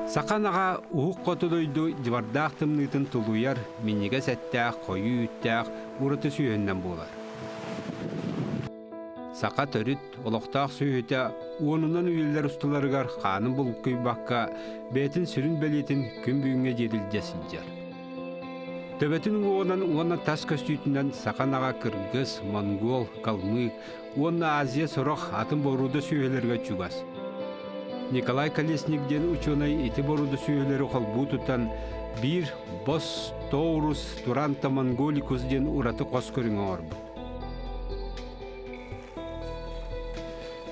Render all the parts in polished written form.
Сақанаға уық қотыдойду дивардақтымнытын тулуяр миниге сәттәқ, қойы үттәқ, ұрыты сүйеннен болар. Сақа төріт, олықтақ сүйеті, онынан үйелер ұстыларығар қанын бұл көйбаққа бәтін сүрін бәлетін күн бүйінге жеділдесілдер. Төбетін оңынан тас көстүйтінен Сақанаға кыргыз, монгол, калмык, онна Азия сұрық атын боруды сүйелерге чугас. Николай Колесникден ученый ити боруды сүйелері қолбу тұтан бір бос Таурус Туранта Монголикус-ден ураты қос көріңі орбы.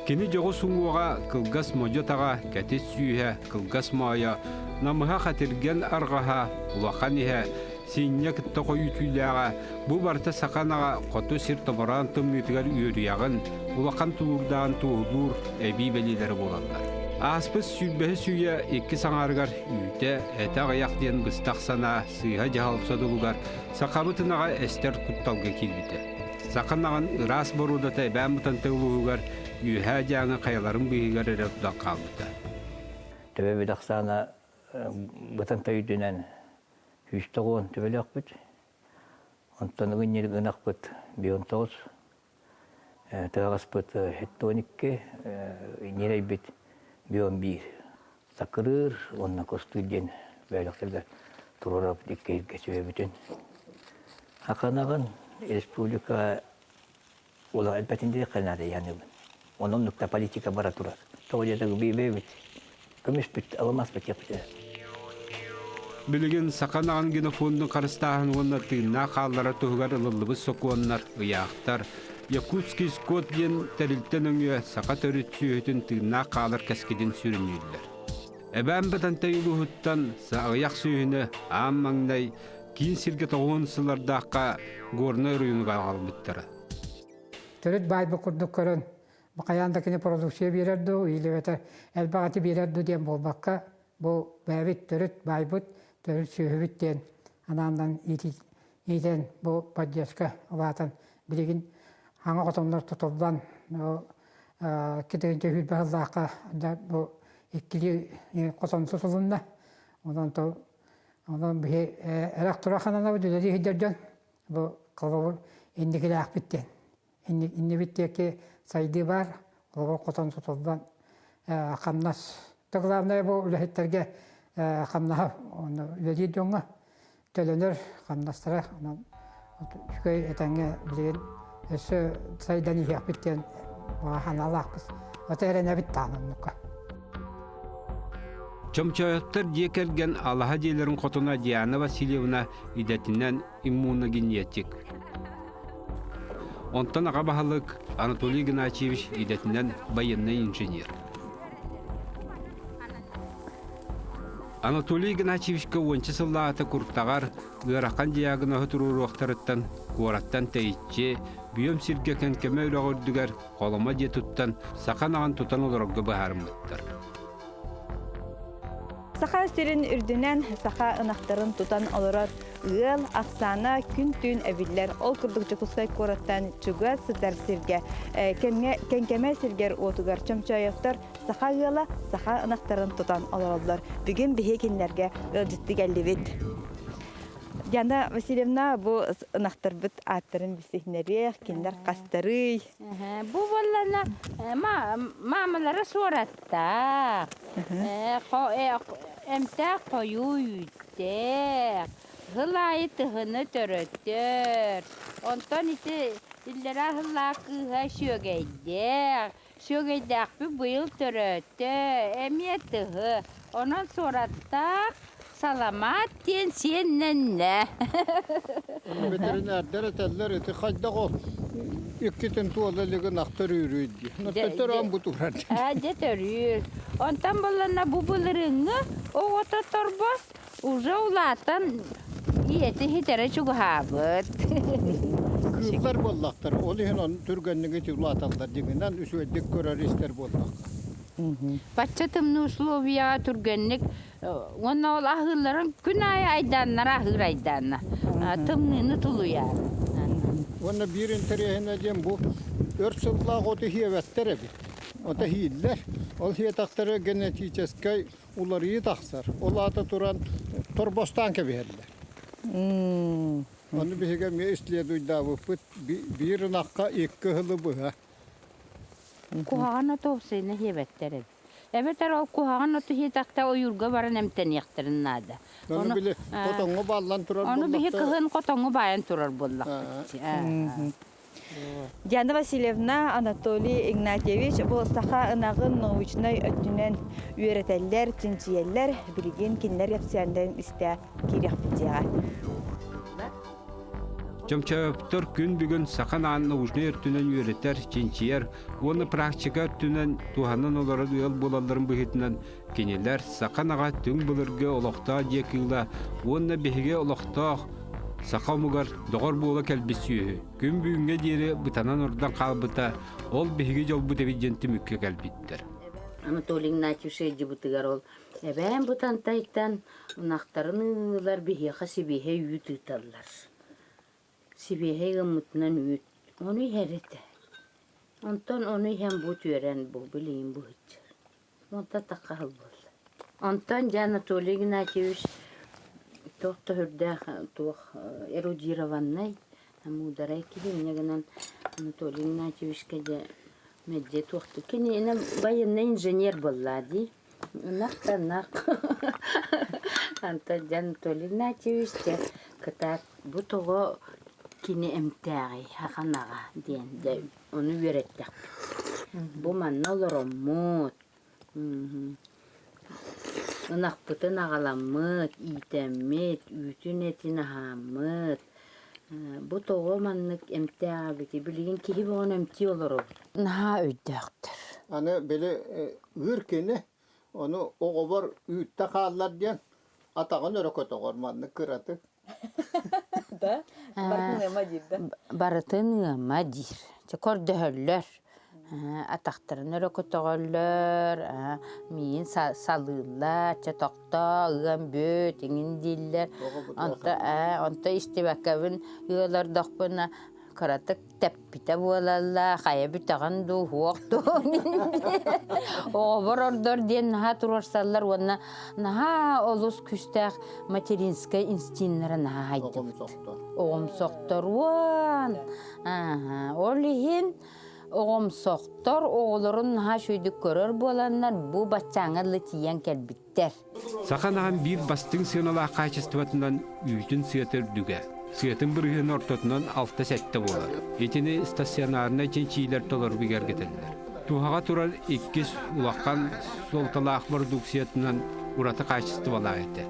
Кені жоғы сұңуға кылгас можотаға кәтес сүйе, кылгас мая, намыға қатерген арғаға, улақан ihe, сенне кітті қой үтіліға, бұ барты Сақанаға қоты сир табаран тымнытығар үйірияғын, улақан туылдаған туылур әбей бәлелері болалар. Аспыз сүлбәі сүйе екі саңарғар үйті, әті аяқ ден бұстақсана, сыйға жағалыпсадылығар, Сақабытынаға әстер құтталға келбеті. Сақанаған ырас боруда тәйбән бұтан тәулуғығар, үйхә жаңы қаяларын бұйығар әрі бұдан қалбыты. Төбе бұдақсана бұтан тәйдінен үйістіғуын төбелі ақпыт. Онтан ұғын ері ғын ақпыт 19, тағаспыт 12, нерей біт 11. Сақырыр, онна костыден бәліқтірді тұрырап деккейге сөйе бүтін. Ақанағын республика ола әлбәтінде қалнады яны бұн. Onun nokta politika bara turar. Тоғыдегі бейбейбіт. Көміс біт, аламас біт епті. Білген Сақанаған генофондың қарыстағын онна тыйна қаллара тұғығар ылылыбыз соқуаннар, ұяқтар. Якутский скот ден тәрілттен өңе Сақа төріт сүйетін тыйна қалар кәскеден сүрінейлер. Әбән бітан тәйілі ұттан сағаяқ сүйіні ам маңнай кейін сірге тоғын сылардаққа горны рүйінға қалбыттары. Төріт байбы күрдік көрін. Бақаяндакine продукция берерді, үйлебеті әлбағаты берерді ден болбаққа, бұл бәбіт түріт, байбыт, түріт сүйібіттен, анандан етен бұл поддержка ұлатын білеген аңа қотомлар тұтылдан, кетігінше хүлбағыздаққа бұл екілі қотом тұтылында, онан бұхе әрақ тұра қанана бүділері хидерден, бұл қылғыр ендікілі ақпіттен. Инне биттеке сайды бар, олар қотан тұтылдан қамнас. Тұғыларындай бұл үләхеттерге қамнаға үләдей дөңі төленер қамнастыра. Шүкей әтәңе білген өсі сайдан ие ақпеттен қаналы ақпыз. Ота әрен әбіт тағынымыққа. Чомчайықтар декерген Аллаха дейлерін қотына Диана Васильевна идетінен иммуногенетик. Онтан аға бағалық Анатолий Геннадьевич идетінен военный инженер. Анатолий Геннадьевичке 10 сыллағаты күрттағар ғыраққан диагына ғытыру оқтарыттан, қораттан тәйітче, бүйем сиргекен кеме үрағырдығар қолыма де тұттан, сақан аған тұтан оларғы бағарымыттар. Саха стерин үрдінен саха ынақтарын тұтан оларар ыл, ақсана, күн-түн әвиллер, ол күрдік жүкіскай қораттан чүгі сыдар сирге, кенкеме сиргер отығар чымчайықтар саха ұла, саха ынақтарын тұтан оларалар. Бүгін бігекенлерге ұлжытты кәлдевет. Диана Васильевна, бұл ынақтар бұт аттарын бісекнерек, кендер қастары. Бұл боллана мамалары соратта. Әмті қою үйттер. Ғылайы тұғыны түріттер. Онтан ілдері ғыла қыға шөгейдер. Шөгейдер бұйыл түріттер. Әме тұғы. Онан сораттақ. Salamat ten sennenne. Veterinärder teller eti kajdagol. Ikkiten tuolalligen aktarürüydü. Nöttetöran bu turardı. De törür. Ondan bolana bu bulurunu o ota torbas уже ulatan iyeti hitere çok habıt. Kızlar bollaktar. Olihin türgenliği tulataklar diğinden üsüeddik körer ister bollak. Paçatımlı условия türgenlik Ona ol ahırların gün aydanlar ahır aydanlar. Tımnını tuluyor. Ona birin terehine diyem bu 4 yıllık otu hiyevettere bir. Ота хииллер. Ол хиетактары генетический уларıyı тахсар. Ол ата туран торбостан кеберлер. Onu bize mi istiyordu da bu bir nakka iki hılı bu ha. Kuhağına topsayını hibetleri. Evet, o kuhağına tuhitakta o yurga varan emten yaktarın nada. Onu bile kotongu ballan turar. Onu bir kıhın kotongu bayan turar bullak. Диана Васильевна Анатолий Игнатьевич бұл саха ынағын научной өттінен үйретелер, тінчиелер, білген кенлер япсияндарын істе керек бітеға. Жамчаптар күн бүгін сақан анны ұжны өртінен үйретер, чинчиер, оны практика өртінен туғанын олары үйел болаларын бұхетінен кенелер сақан аға түң бұлырға олықта декілі, оны беге олықта сақамығар доғыр болы кәлбіс сүйі. Күн бүгінге дейірі бұтанан ордан қалбыта, ол беге жол бұт әбейденті мүкке кәлбіттір. Анатолий Игнатьевич еді бұтығар ол. Әбән бұтан тайттан ұнақтарын ұлар беге себеге үйт ұталар. Себеге ғымытынан үйт. Оны әреті. Онтан оны хәм бұт өрен бұл білейін бұт. Онта таққал бол. Онтан Анатолий Игнатьевич тоқты хүрдәк туық эрудированный, мударай килинегенен Анатолий Игнатьевичке де медде туқты. Кені военный инженер боллади. Нақ. Анта Анатолий Игнатьевич те кытак бұтығы кені әмтәғи хақанаға ден де оны үйреттік. Бұ манна олар оммут. Нақ бұтын ағаламыт, итәмет, үтін әтін ағамыт. Бұ тоғы маннық әмтәға біті білген кейі бұған әмті олар ол. Наға өйдәқтір. Аны бели үркені, onu oğubar üttä қаллар ден, атағын өрөкөт оғыр манны кыратı. Да? Бартын ема дейір, да? Бартын ема дейір. Көрді өллер. Атақтырын өрөкөт оғырлар, мейін салылар, тоқта, ұған бөт, еңін дейлер. Онта істебәкәбін ұғылар доқпына Каратык тәппите буалалла, қая бүтаған ду, хуақты. Оғыр ордор ден наға тұрарсалар, онна наға олыс күстәқ материнскай инстинлары наға айты бұд. Оғым соқтор, уан. Олихин оғым соқтор, оғылырын наға шөйдік көрір боланлар, бұ бачаңырлы тиян кәлбіттер. Сақанаған бір бастың сыйнала қайчыстыватынан үйдің сыйатыр дүге. Сыйатын бірген ортотынан 6-7 болар. Етені стационарына ченчийлер толар бігер кетелер. Тухаға тұрар 2 улаққан солталақ продукциятынан ураты қайчысты бала еті.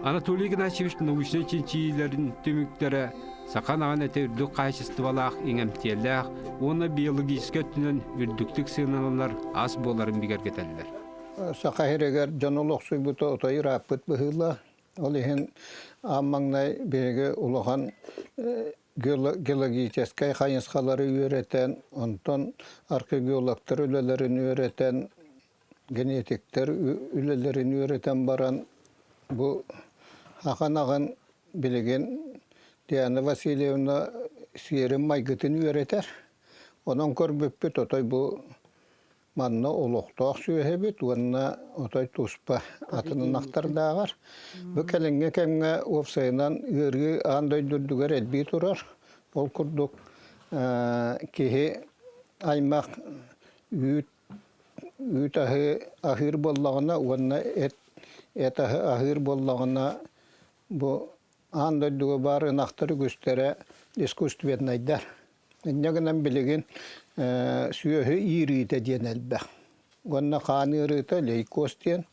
Анатолий Игнатьевич научный ченчийлерін төміктері сақанаған әті үрдік қайчысты балақ еңемтелләқ, оны биологическа түнен үрдіктік сыйналалар аз боларын бігер кетелер. Сақахирегер жанолық сұйбыты отайыр аппыт бұхылла. Ол ехен аммаңнай беге улахан геологическай қайынсқалары үйретен, онтон археологтар үлелерін үйретен, генетиктер үлелерін үйретен баран, бұл ақан-ағын білеген Диана Васильевна сиерін майгытын үйретер. Онын көрбіппет отай бұл манна олоқтоқ сүйебет, онна отай туспа атының ақтардағар. Бұл кәлінге кәмге опсайынан үйерге андай дүрдігер әлбей тұрар. Ол күрдік кеге аймақ үйт ахыр боллағына, онна әт ахыр боллағына бұл андай дүгі бары нақтары көстері искусственнайдар. Негінен білеген сүйөһү ириите диэн элбэх. Гонна хааны ырыта лейкоз диэн,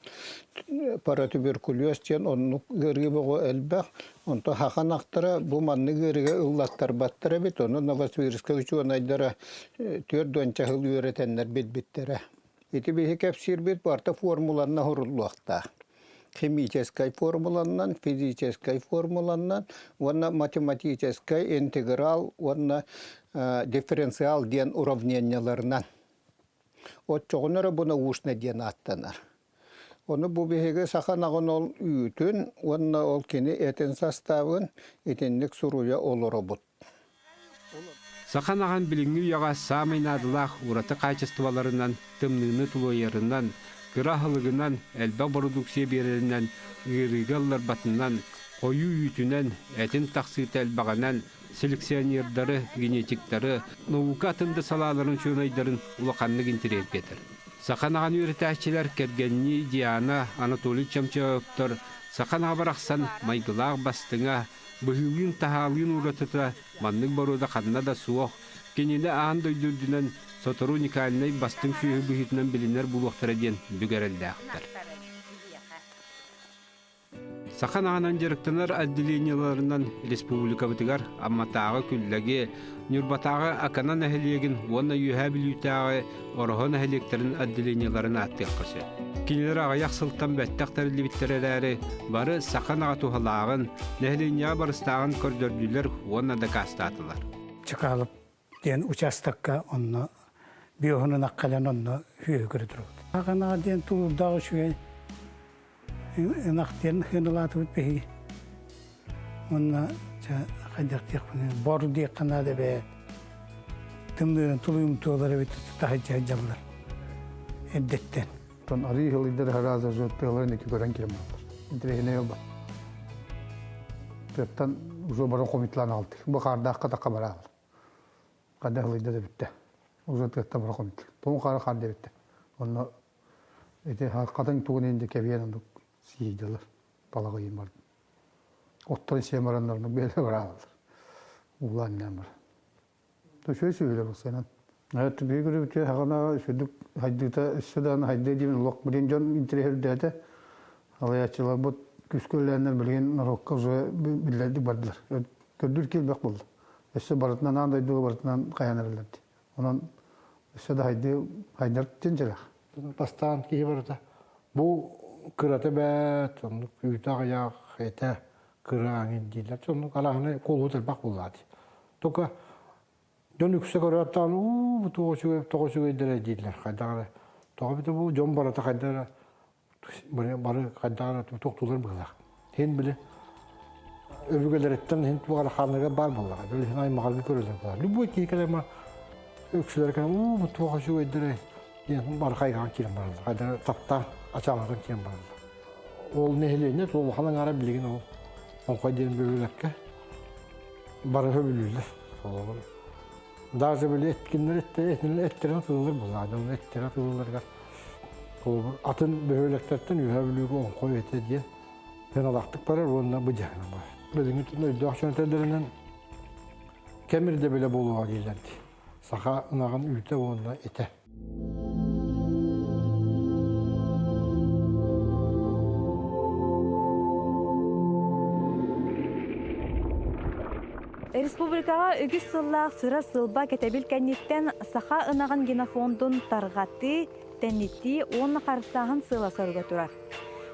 паратуберкулез диэн оннук гыргы бого элбэх. Онто хаханактара бу манны гыргы ыллаттар баттара бит, оны Новосибирска учуанайдара төрдөн чахыл үйретеннер бит-биттере. Ити бихи кепсир бит барта формуланна хорулуакта. Химической формуланнан, физической формуланнан, онна математической интеграл, онна дифференциал ден уравненияларынан. От чоғыныры бұны ұшны ден аттанар. Оны бұл бейге сақанағын ол үйтін, онна ол кені әтін составын, етінлік сұруя олыры бұд. Сақан аған біліңі яға самай надылақ ураты качестволарынан, тымныны тулойарынан, кырахылығынан, әлбә продукция берерінен, ғырыгаллар батынан, қойу үйтінен, әтін тақсыты әлбағанан, селекционердары, генетиктары, наука атынды салаларын шөнайдарын улақанлық интерес кетір. Сақан аған үйретәшчілер кәргенні Диана Анатолий Чамчаевтар, сақан абарақсан майгылақ бастыңа, бұхылын тахалын ұратыта, манның баруда қанна да суық, кенені аған дөйдірдінен Сотару Никалинай бастың сүйі бұхитінен білінер бұлуқтары ден бүгәрелді ақтар. Сақан ағанан жеріктінер отделенияларынан республика бұтығар амматағы күлләге, Нюрбатағы аканан әхелегін, онна үйә білютағы орғын әхелектерін отделенияларын аттық қысы. Кенелер ағаяқ сылттан бәттіқтар лебіттерелері бары сақан аға тухалағын, нәхеленияға барыстағын көрдөрділер онна да қастатылар. Чықалып ден участокка онна биоғынын аққалан онна үйе көрдіру. Ағана ден тұлырдағы шүйе нақтен хынылаты өтпейі. Онна қайдақтық бору дейік қанады бәйт. Тымдырын тұлыйым туылары бәйт тұтағы жалылар. Әддеттен. Тон арый хылыйдар хараза жөттелерин эки көрөн келем алар. Интерехине ел бар. Төттан уже бара комитлан алды. Бу кардакка такка бара алар. Када хылыйда да битте. Уже төттө бара комит. Тон кара карды битте. Онно эти кадан тугун инде кебиен ондук сийдилер. Балага юм бар. Оттон семарандарны беле бара алар. Улан намыр. Төшөй сөйлөр сенен. Evet, bir gün hagana şuduk haydita şudan haydediğim lok bilin jon interehirde halayatçılar bu küsköllerden bilgen rokka bildirdi bardılar. Gördür ki bak buldu. Esse baratından andaydı baratından kayanırlardı. Onun esse de haydar tinceler. Pastan ki barata. Bu kırate bet, onu uyutağa ya ete kırağın diler. Onu kalahane kolu bak buldu. Toka Dönükse görüyorlar, bu toğuşu edere değiller. Kaydağlar. Toğu bu jom barata kaydağlar. Barı kaydağlar toğtular bırak. Hen bile övgüler etten hen bu kadar kanlığa bar bullar. Böyle hen ay mahalli görüyorlar. Bu iki kelime öksüler kan bu toğuşu edere. Yani bar kaygan kilim barlar. Kaydağlar tapta açalardan kilim barlar. Ol nehleyine sol halan ara bilgin o. On kaydığın böylekke barı höbülürler. Daha böyle etkinler ettiren tığılır bu zaten. Ettiren tığılırlar. Atın böyleklerden yühevlüğü on koy ete diye. Ben alaktık para onunla bıcağına var. Bizim bütün öldü akşam ötelerinden kemir de böyle bolu var gelirdi. Saka ınağın ülte onunla ete. Республикага үгіз сыллақ сыра сылба кетебіл кәнеттен саха ынаған генофондун тарғаты, тәннетті оны қарыстағын сыла сарыға тұрар.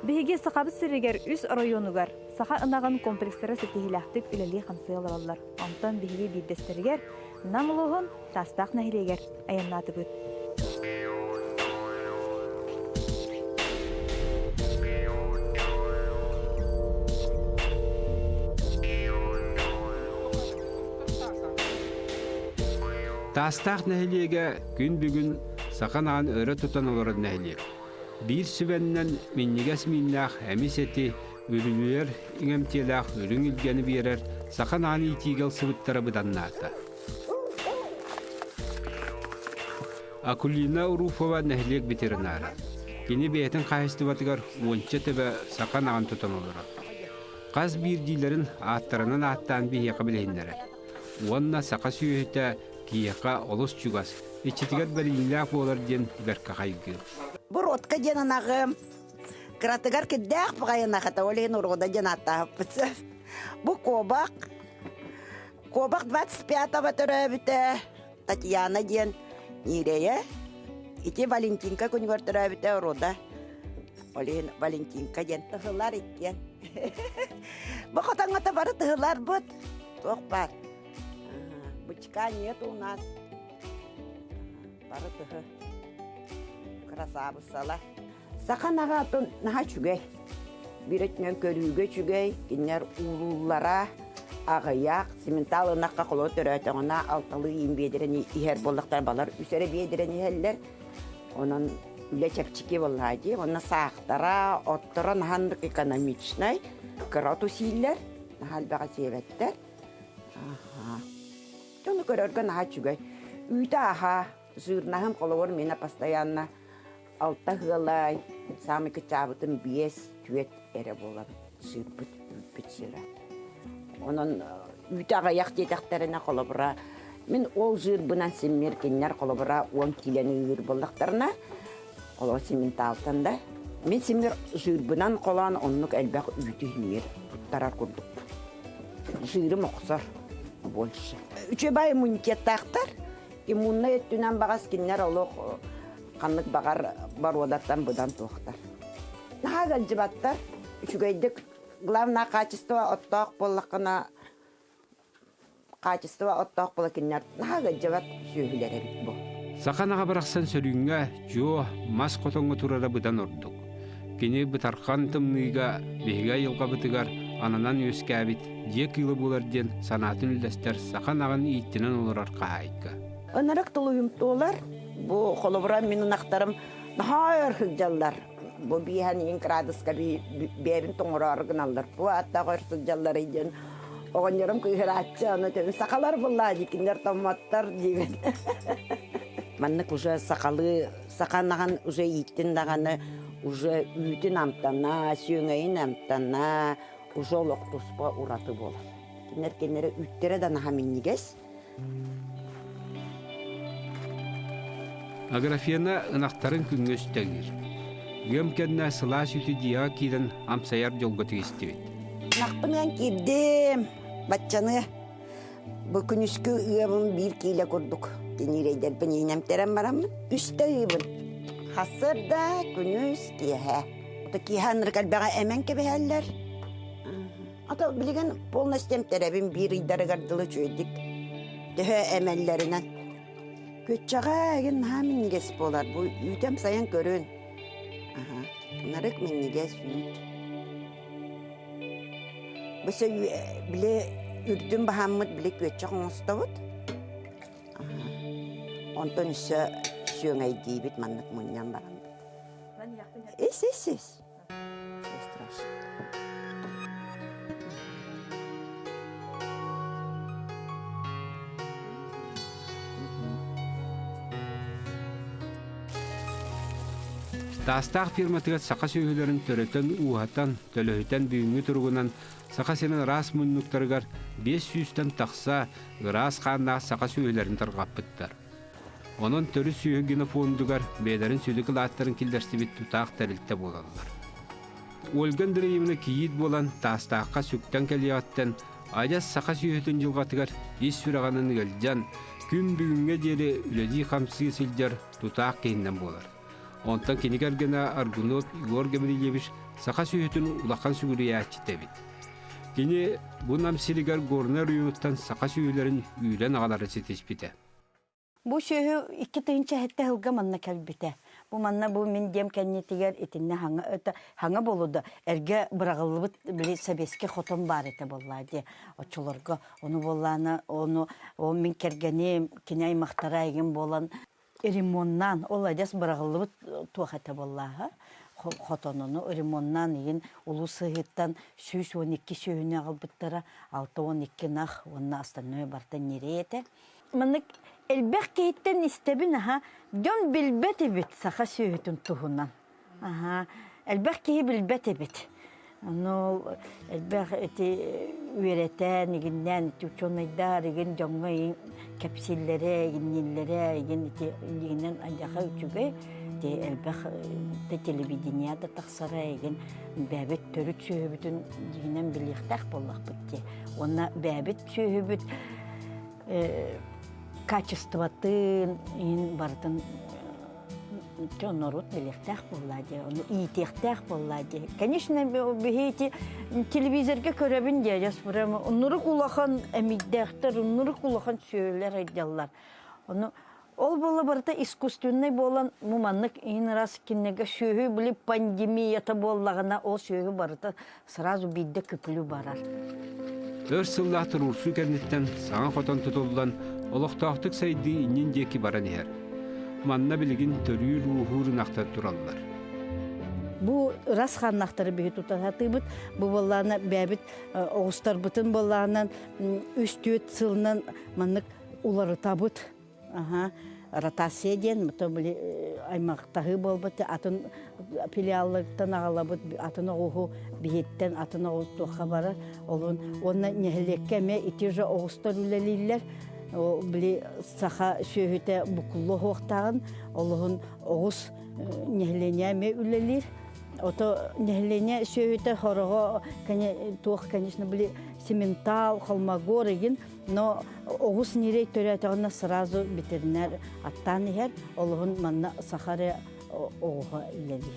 Бейге сақабы сірігер үс районугар саха ынаған комплекстері сетихилақтық үлелі қансыйлы балар. Антон бейге бейдестерігер намылығын тастақ нәхілегер аяннаты бүт. Тастақ нәхилеге күн бүгін сақан аған өрі тұтан оларын нәхилег. Bir sübenden minniges minnах әмис әти үрілер иңемтелақ үрің үлгені берер сақан аған итигел сывыттары бұданнаты. Акулина Уруфова нәхилег ветеринары. Кені бәйтін қайысты батығар онча төбі сақан аған тұтан олары. Қаз бір дейлерін аттарынан аттан бейе қабілейіндері. Онна сақа сүйеті кияқа олыс чугас. Ичетігер бәріліләк олар ден бәркі қайғы. Бұр отқа ден анағым. Кыратыгар кеддәқ бұғайын ақыта олейін ұрғыда ден аттағып бұтсы. Бұл кобақ. Кобақ 25 батыры біті. Татьяна ден нерeye. Ити Валентинка күн көртірі біті ұрғыда. Олейін Валентинка ден тұғылар еткен. Бұл қотаңғата бары тұғылар бұд. Тоқ бар. Бычка нет у нас. Барытығы. Красавы сала. Сақан аға наға чүгей. Біретінен көріге чүгей. Кенер ұлулара. ағаяқ, сементал ынаққа қолы түрәтіғына алталы ең бедірін ихер болықтар балар үсері бедірін ихерлер. Onun üle çepçiki vallahi, ona sağıktara, ottara nahanlık ekonomiçnay, kıratu siller, nahal bağa sevetler. Aha. Onu görürgen aha çügay. Üyde aha, zırnahım kolor mena pastayanna, altta hılay, sami kıçabıtın biyes, tüet ere bolar, zırbıt, übbüt zıra. Onun üyde ağayak dedekterine kolobra, men ol zırbınan semmerkenler kolobra 10 kileni yür bollaklarına, kolo sementaltanda. Men semmer zırbınan kolan onluk elbaq üyde hünger, tarar kurduk. Zırım oksar. Больше. Üçebay immunitet taqtar. İmmunna ettünen bağız kinler oluq kanlık bağar бар odatan budan toqtar. Naha galcibattar. Üçügeydik главное качество оттоқ боллақына качество оттоқ болакиннер. Наха galcibat сөйлері бит bu. Сақанаға бірақсан сөріңге жо мас қотонғы турара бұдан ордық. Кені бұтарқан тымныйға бейге елға бұтығар ананан өскәбіт, ек илы боларден санатын үлдәстер сақанағын иттінен олар қайыққа. Онарық тұлуым толар, бұл қолыбыра менің ақтарым нағайыр хыджалар. Бұл бейхан ең градусқа бәрін тоңыры арғын алдар. Бұл аттағыр хыджалар еден. Оған ерім көйір атшы, аны төбі сақалар бұлла, декендер томаттар деген. Маннық уже сақанаған уже иттін дағаны уже үйтін амтана, сүйіңейін амтана, уже олық тұспа ұраты болар. Кенер үттері да наға меннігес. Аграфияна ынақтарын күнгі үстәгір. Гөмкәнна сыла сүті дия кейден амсаяр жолға тегістебет. Нақпынан кердем, батчаны. Бұл күн үскі үйабын бір кейлі көрдік. Денерейдер бін енемтерен барамын. Үсті үйабын. Hasırda günüz kihe. Oda kihanır kalbağa emen kebehəller. Ata bilgen polnastem terabim bir idare gardılı çöydük. Dehe emellerinden. Göççağa egin hamin niges bolar. Bu yütem sayan görün. Bunlarık men niges yüt. Bese bile ürdüm bahamıd bile göççağa onstavut. Ondan ise Сюнгай дибит маннык муньян барам. Эс. Все страшно. Тастақ фирматыға сақа сөйлерін төрөтен уғаттан, төлөйтен бүйінгі тұрғынан сақа сенің рас мұннықтарығар 500-тен тақса рас қандағы сақа сөйлерін тұрғап бұттар. Onun törü sүйегені фондугар бейдерін сөйлігі латтарын келдерсібет тұтақ тәрілтті болалар. Өлген дірейіміні кейет болан тастаққа сөктен кәлияттен айдас сақа сүйетін жылғатығар ес сүрағанын ғылжан күн бүгінге дері үледі қамсығы сілдер тұтақ кейінден болар. Онтан кенігергені Аргунов Игор Гемрилевич сақа сүйетін ұлақан сүгірі әтчітті бет. Кені бұнам сілігер горнар үйіттен сақа сүйелерін үйлен ағалары сетеспеті. Bu şöhü iki tığınca hette hılga manna kelbite. Bu manna bu min diyem kennetiger etinne hanga boludu. Erge bırağılıbıt bile sebeski xoton var ete bolladı. Oçularga onu bollana onu o min kergeni kinay mahtara egin bolan erimonnan olaydas bırağılıbıt tuğ ete bollaha. Xotonunu erimonnan egin ulu sığıttan 12 şöhüne alбыттара 6-12 nah onna astanöye bartan nereyete. Manık elbək keyitten istebin ha dön bilbet ebit sağa söhütün tuhunan. Elbək keyi bilbet ebit. Onu elbək eti üyereten eginden tüçonaydar egin jonga kapsillere eginnillere egin eti eginden anjaha üçüge de elbək de televideniyada taqsara egin bäbet törüt söhütün eginen biliqtaq bollaq bitdi. Ona bäbet söhüt качествотын ин бардын народ билектах боллади, ийтехтах боллади. Конечно, бихети телевизорга көрөбүн дияжас бурама. Нуру кулахан эмиддехтер, нуру кулахан сөйлер айдаллар. Ол бола барда искусственный болан муманнык ин раз кинеге сөйү билип пандемията боллагана ол сөйү барда сразу бидде көпүлү барар. Өр сыллахтыр урсу кәнеттен саңа хотон тұтылдан олықтақтық сайды инен деки баран ер. Манна білігін төрі рухурын ақтар тұралылар. Бу рас ханнахтары бейт тутатыбыт, бу болланы бәбит оғыстар бұтын болланын үстүйет сылынан маннык улары табыт. Ротация ден, то были аймақтағы болбыты, атын филиаллықтан ағалабыт, атын оғу бейттен, атын оғыз туға бары. Оны нехілекке ме итежі оғыстар үлелейлер. Били саха шөйіте бұқылы оқтағын, олығын оғыз нехілене ме үлелер. Ото нехлене шөйте хорого, конечно, были сементал, холмогор еген, но огус нерей төрәтәгенә сразу ветеринар аттан һәр, олыгын манна сахара ога иләди.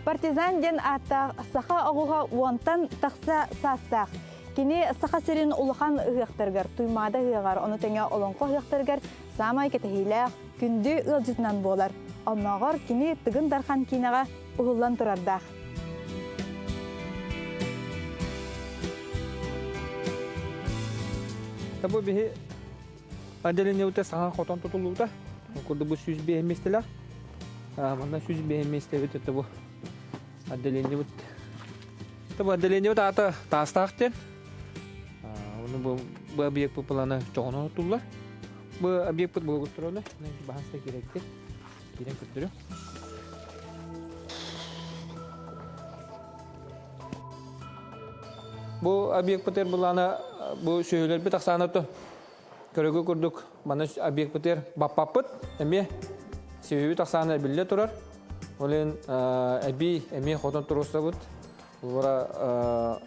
Партизан ден ата саха оғуға уантан тақса састақ. Кені саха сирин улахан ұйықтыргар, туймада ұйығар, оны тәңе олонқо ұйықтыргар, самай кетахилақ, күнді ұлжытынан болар. Оннағар кені тығын дархан кинаға ұғылан тұрардақ. Табу бихи анделене уте саха хотон тутулууда. Курду бу сүз бейместелер. Манда сүз бейместелер табу. Отделение вот. Табу отделение вот ата тастахтен. Оны бу объект по плана чоғына тулар. Бу объект по бу гостроны, бахаста керекте. Кирен көтөрү. Бу объект потер булана бу сөйлөр бит аксанаты. Көрөгө көрдүк. Мана объект потер баппапыт, эме сөйбү таксаны биле турар. Олен әби эме хотон турусабыт. Олара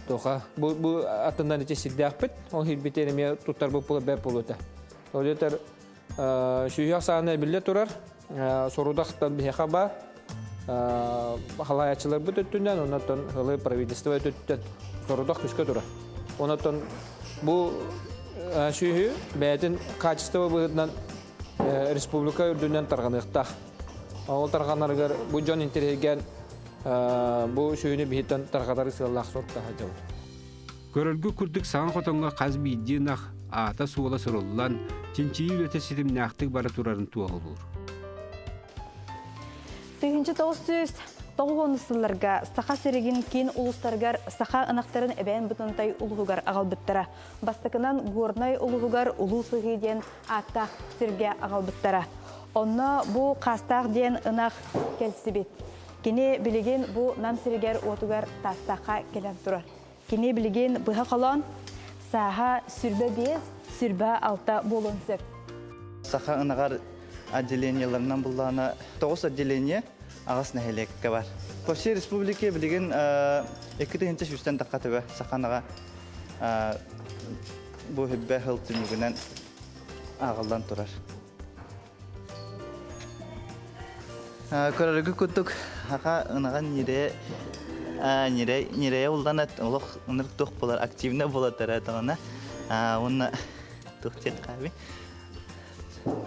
тоха бу атынан иче сиддакпыт. Ол хилбитер эме туттар бу пулы беп болута. Олетер сөйү аксаны биле турар. Сорудактан бихеха бар. Халаячылар бут өттүнөн, онотон хылы правительство өттүн. Сорудак күскө тура. Онотон бу сөйү бәтин качество быгынан республика үрдүнөн тарганыкта. Ол тарганаргар бу жон интереген бу сөйүнү бихитен таргатары сыллах сортта хажабы. Көрөлгү күрдүк саң хотонга каз бидинах ата суола сырыллан чинчии өтө ситимнактык бара турарын туалыр. Түйінші 909 сылларга саха сиригин кин улустаргар саха ынактарын эбен бутунтай улугар агалбыттара. Бастакынан горнай улугар улусыгы ден ата сирге агалбыттара. Онна бу кастак ден ынак келсибит. Кини билеген бу нам сиригер отугар тастака келен турар. Кини билеген быха калан саха сүрбе без, сүрбе алта болонсеп. Саха ынагар отделенияларынан буллана 9 отделение агас нәһелеккә бар. По всей республике билеген 2-нче сүстән тақатыба саханага бу хәббә хылтынугынан агалдан турар. Көрөргө күттүк хака ынаган нире улдан олох ыныр тук болар активна болатара тагына. Онна тухтет каби.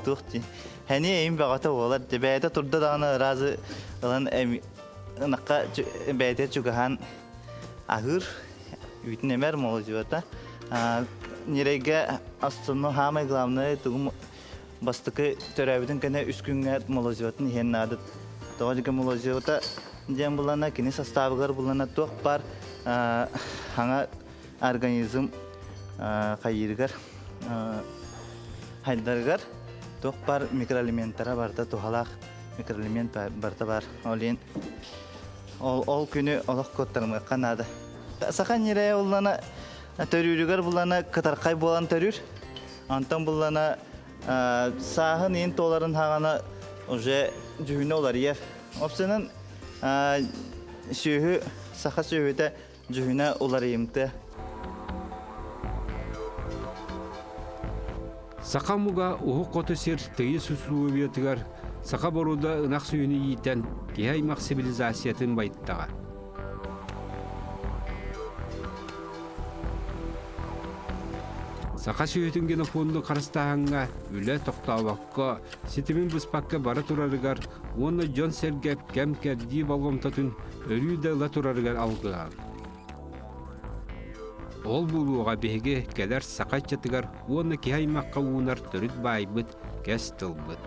Тухти. Hani eğim bağata oğlar. Bəyədə turda dağına razı olan ınaqqa bəyədə çuqahan ağır üytün emer molacıvata. Nereye aslında hamay glavnı tuğum bastıkı törəbidin kene üskünge molacıvatın hen adı. Doğacıqı molacıvata diyen bulana kini sastavıgar bulana toq par hana organizm kayırgar haydargar. Toqpar mikroelementlere barda tohalaq mikroelement barda bar. Olin ol günü olaq kodlarımı qanadı. Saxan nereye olana törürügar bulana katarqay bolan törür. Antan bulana sahın en toların hağana oje cühüne olar yer. Opsinin şühü saxa şühüde cühüne olar yemte. Сақамуға ұғы қоты сер тыйы сұсуы бетігер, сақа боруда ынақ сүйіні ейтен кейаймақ цивилизациятын байттаға. Сақа сүйетінген фонды қарыстағанға үлі тоқтауаққа, сетімін бұспаққа бара тұрарығар, оны жон сергеп кәм кәрді балғымтатын өрүйді ұла тұрарығар алғыған. Ол бұлуға беге кәлер сақат жатығар, оны кейаймаққа уынар түріт байбыт, кәс тылбыт.